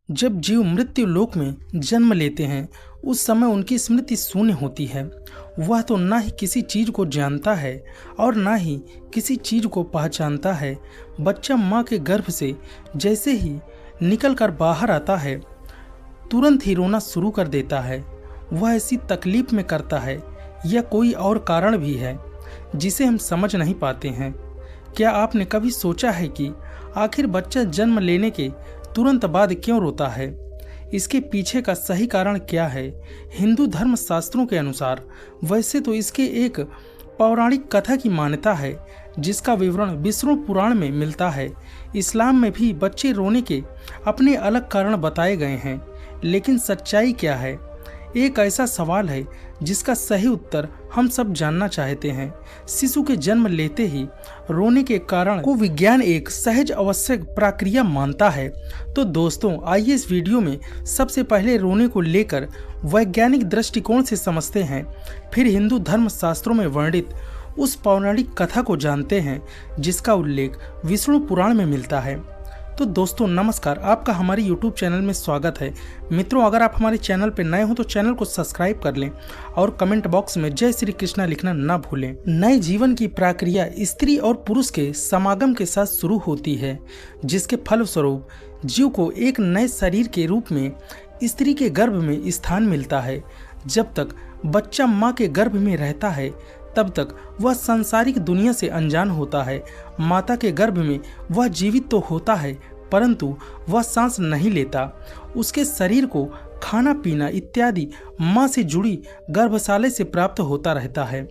जब जीव मृत्यु लोक में जन्म लेते हैं उस समय उनकी स्मृति शून्य होती है। वह तो ना ही किसी चीज को जानता है और ना ही किसी चीज को पहचानता है। बच्चा माँ के गर्भ से जैसे ही निकल कर बाहर आता है तुरंत ही रोना शुरू कर देता है। वह ऐसी तकलीफ में करता है या कोई और कारण भी है जिसे हम समझ नहीं पाते हैं। क्या आपने कभी सोचा है कि आखिर बच्चा जन्म लेने के तुरंत बाद क्यों रोता है? इसके पीछे का सही कारण क्या है? हिंदू धर्म शास्त्रों के अनुसार वैसे तो इसके एक पौराणिक कथा की मान्यता है जिसका विवरण विष्णु पुराण में मिलता है। इस्लाम में भी बच्चे रोने के अपने अलग कारण बताए गए हैं, लेकिन सच्चाई क्या है? एक ऐसा सवाल है जिसका सही उत्तर हम सब जानना चाहते हैं। शिशु के जन्म लेते ही रोने के कारण को विज्ञान एक सहज आवश्यक प्रक्रिया मानता है। तो दोस्तों, आइए इस वीडियो में सबसे पहले रोने को लेकर वैज्ञानिक दृष्टिकोण से समझते हैं, फिर हिंदू धर्म शास्त्रों में वर्णित उस पौराणिक कथा को जानते हैं जिसका उल्लेख विष्णु पुराण में मिलता है। तो दोस्तों नमस्कार, आपका हमारे YouTube चैनल में स्वागत है। मित्रों, अगर आप हमारे चैनल पर नए हो तो चैनल को सब्सक्राइब कर लें और कमेंट बॉक्स में जय श्री कृष्णा लिखना ना भूलें। नए जीवन की प्रक्रिया स्त्री और पुरुष के समागम के साथ शुरू होती है, जिसके फलस्वरूप जीव को एक नए शरीर के रूप में स्त्री के गर्भ में स्थान मिलता है। जब तक बच्चा माँ के गर्भ में रहता है तब तक वह सांसारिक दुनिया से अनजान होता है। माता के गर्भ में वह जीवित तो होता है परंतु वह सांस नहीं लेता। उसके शरीर को खाना पीना इत्यादि माँ से जुड़ी गर्भशाला से प्राप्त होता रहता है।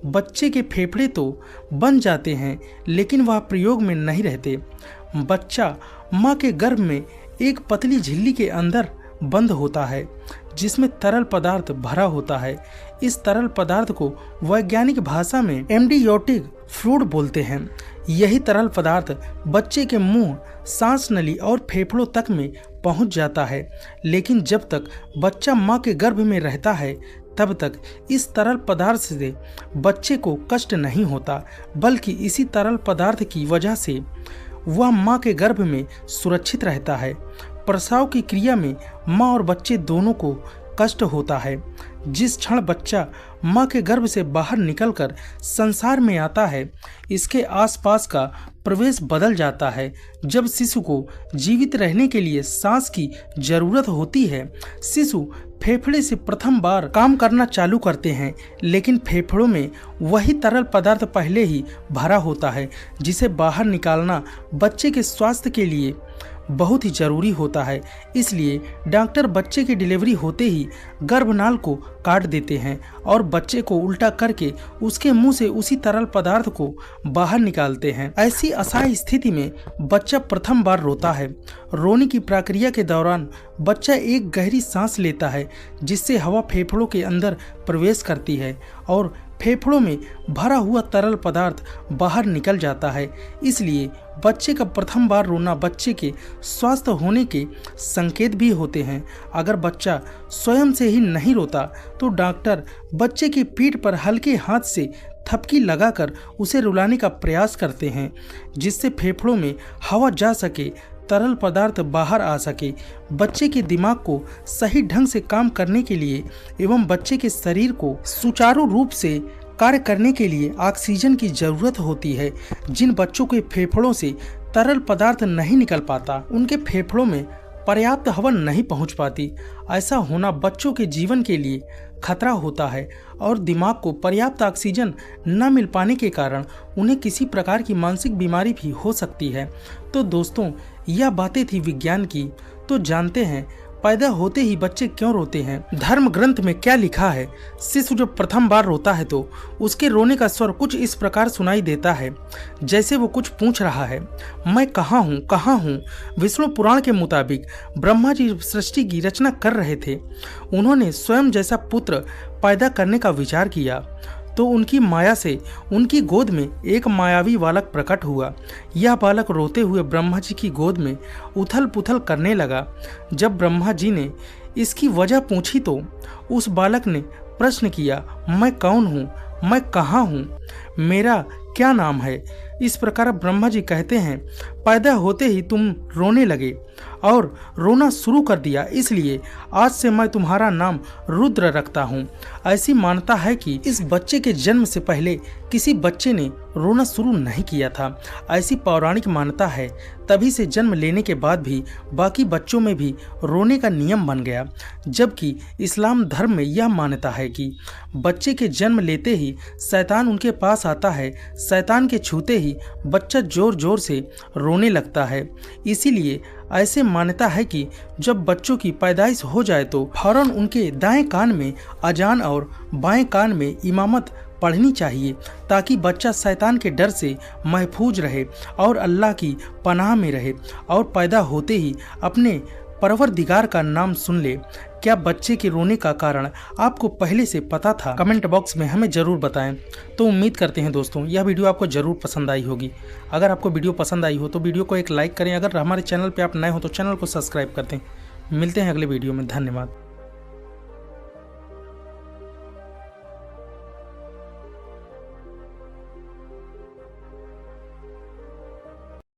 बच्चे के फेफड़े तो बन जाते हैं लेकिन वह प्रयोग में नहीं रहते। बच्चा माँ के गर्भ में एक पतली झिल्ली के अंदर बंद होता है जिसमें तरल पदार्थ भरा होता है। इस तरल पदार्थ को वैज्ञानिक भाषा में एम्ब्रियोटिक फ्लूइड बोलते हैं। यही तरल पदार्थ बच्चे के मुंह, सांस नली और फेफड़ों तक में पहुंच जाता है। लेकिन जब तक बच्चा मां के गर्भ में रहता है तब तक इस तरल पदार्थ से बच्चे को कष्ट नहीं होता, बल्कि इसी तरल पदार्थ की वजह से वह मां के गर्भ में सुरक्षित रहता है। प्रसव की क्रिया में माँ और बच्चे दोनों को कष्ट होता है। जिस क्षण बच्चा माँ के गर्भ से बाहर निकलकर संसार में आता है इसके आसपास का प्रवेश बदल जाता है। जब शिशु को जीवित रहने के लिए सांस की जरूरत होती है, शिशु फेफड़े से प्रथम बार काम करना चालू करते हैं, लेकिन फेफड़ों में वही तरल पदार्थ पहले ही भरा होता है जिसे बाहर निकालना बच्चे के स्वास्थ्य के लिए बहुत ही जरूरी होता है। इसलिए डॉक्टर बच्चे की डिलीवरी होते ही गर्भनाल को काट देते हैं और बच्चे को उल्टा करके उसके मुंह से उसी तरल पदार्थ को बाहर निकालते हैं। ऐसी असहाय स्थिति में बच्चा प्रथम बार रोता है। रोने की प्रक्रिया के दौरान बच्चा एक गहरी सांस लेता है जिससे हवा फेफड़ों के अंदर प्रवेश करती है और फेफड़ों में भरा हुआ तरल पदार्थ बाहर निकल जाता है। इसलिए बच्चे का प्रथम बार रोना बच्चे के स्वस्थ होने के संकेत भी होते हैं। अगर बच्चा स्वयं से ही नहीं रोता तो डॉक्टर बच्चे की पीठ पर हल्के हाथ से थपकी लगाकर उसे रुलाने का प्रयास करते हैं जिससे फेफड़ों में हवा जा सके, तरल पदार्थ बाहर आ सके। बच्चे के दिमाग को सही ढंग से काम करने के लिए एवं बच्चे के शरीर को सुचारू रूप से कार्य करने के लिए ऑक्सीजन की जरूरत होती है। जिन बच्चों के फेफड़ों से तरल पदार्थ नहीं निकल पाता, उनके फेफड़ों में पर्याप्त हवा नहीं पहुंच पाती। ऐसा होना बच्चों के जीवन के लिए खतरा होता है और दिमाग को पर्याप्त ऑक्सीजन न मिल पाने के कारण उन्हें किसी प्रकार की मानसिक बीमारी भी हो सकती है। तो दोस्तों, यह बातें थी विज्ञान की। तो जानते हैं पैदा होते ही बच्चे क्यों रोते हैं। धर्म ग्रंथ में क्या लिखा है? शिशु जब प्रथम बार रोता है तो उसके रोने का स्वर कुछ इस प्रकार सुनाई देता है जैसे वो कुछ पूछ रहा है, मैं कहाँ हूँ, कहाँ हूँ। विष्णु पुराण के मुताबिक ब्रह्मा जी सृष्टि की रचना कर रहे थे। उन्होंने स्वयं जैसा पुत्र पैदा करने का विचार किया तो उनकी माया से उनकी गोद में एक मायावी बालक प्रकट हुआ। यह बालक रोते हुए ब्रह्मा जी की गोद में उथल पुथल करने लगा। जब ब्रह्मा जी ने इसकी वजह पूछी तो उस बालक ने प्रश्न किया, मैं कौन हूँ, मैं कहाँ हूँ, मेरा क्या नाम है। इस प्रकार ब्रह्मा जी कहते हैं, पैदा होते ही तुम रोने लगे और रोना शुरू कर दिया, इसलिए आज से मैं तुम्हारा नाम रुद्र रखता हूँ। ऐसी मान्यता है कि इस बच्चे के जन्म से पहले किसी बच्चे ने रोना शुरू नहीं किया था। ऐसी पौराणिक मान्यता है। तभी से जन्म लेने के बाद भी बाकी बच्चों में भी रोने का नियम बन गया। जबकि इस्लाम धर्म में यह मान्यता है कि बच्चे के जन्म लेते ही शैतान उनके पास आता है। शैतान के छूते ही बच्चा जोर जोर से रोने लगता है। इसीलिए ऐसे मान्यता है कि जब बच्चों की पैदाइश हो जाए तो फौरन उनके दाएं कान में अजान और बाएं कान में इमामत पढ़नी चाहिए, ताकि बच्चा शैतान के डर से महफूज रहे और अल्लाह की पनाह में रहे और पैदा होते ही अपने परवरदिगार का नाम सुन ले। क्या बच्चे के रोने का कारण आपको पहले से पता था? कमेंट बॉक्स में हमें ज़रूर बताएं। तो उम्मीद करते हैं दोस्तों यह वीडियो आपको ज़रूर पसंद आई होगी। अगर आपको वीडियो पसंद आई हो तो वीडियो को एक लाइक करें। अगर हमारे चैनल पर आप नए हो तो चैनल को सब्सक्राइब कर दें। मिलते हैं अगले वीडियो में। धन्यवाद।